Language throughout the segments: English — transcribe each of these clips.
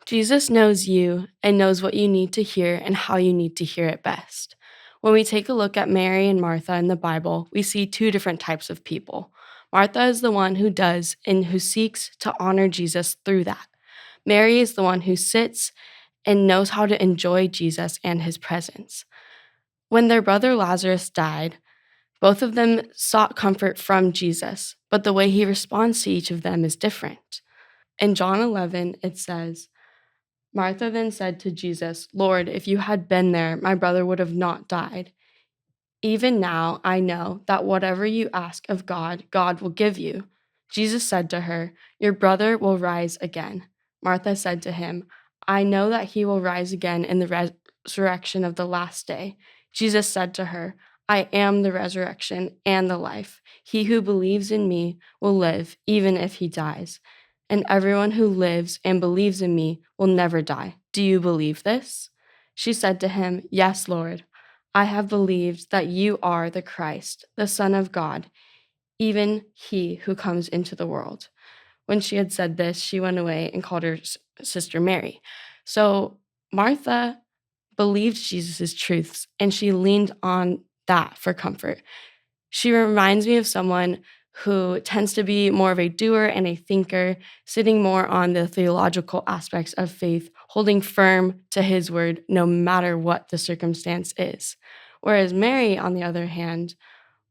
Jesus knows you and knows what you need to hear and how you need to hear it best. When we take a look at Mary and Martha in the Bible, we see two different types of people. Martha is the one who does and who seeks to honor Jesus through that. Mary is the one who sits and knows how to enjoy Jesus and his presence. When their brother Lazarus died, both of them sought comfort from Jesus, but the way he responds to each of them is different. In John 11, it says, Martha then said to Jesus, Lord, if you had been there, my brother would have not died. Even now, I know that whatever you ask of God, God will give you. Jesus said to her, Your brother will rise again. Martha said to him, I know that he will rise again in the resurrection of the last day. Jesus said to her, I am the resurrection and the life. He who believes in me will live, even if he dies. And everyone who lives and believes in me will never die. Do you believe this? She said to him, Yes, Lord. I have believed that you are the Christ, the Son of God, even he who comes into the world. When she had said this, she went away and called her sister Mary. So Martha believed Jesus' truths and she leaned on that for comfort. She reminds me of someone who tends to be more of a doer and a thinker, sitting more on the theological aspects of faith, holding firm to his word no matter what the circumstance is. Whereas Mary, on the other hand,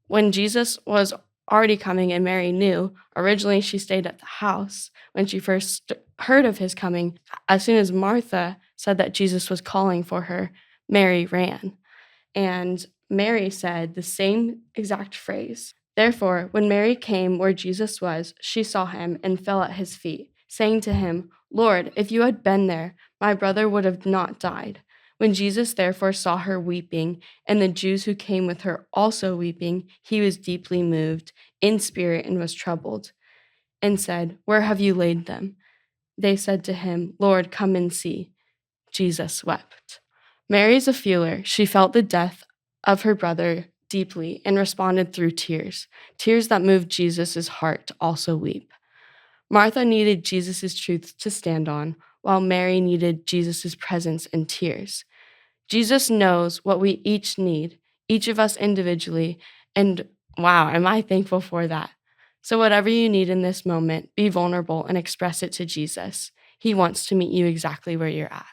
when Jesus was already coming and Mary knew, originally she stayed at the house when she first heard of his coming. As soon as Martha said that Jesus was calling for her, Mary ran. And Mary said the same exact phrase. Therefore, when Mary came where Jesus was, she saw him and fell at his feet, saying to him, Lord, if you had been there, my brother would have not died. When Jesus therefore saw her weeping, and the Jews who came with her also weeping, he was deeply moved in spirit and was troubled, and said, Where have you laid them? They said to him, Lord, come and see. Jesus wept. Mary is a feeler. She felt the death of her brother deeply and responded through tears, tears that moved Jesus' heart to also weep. Martha needed Jesus' truth to stand on, while Mary needed Jesus' presence and tears. Jesus knows what we each need, each of us individually, and wow, am I thankful for that. So whatever you need in this moment, be vulnerable and express it to Jesus. He wants to meet you exactly where you're at.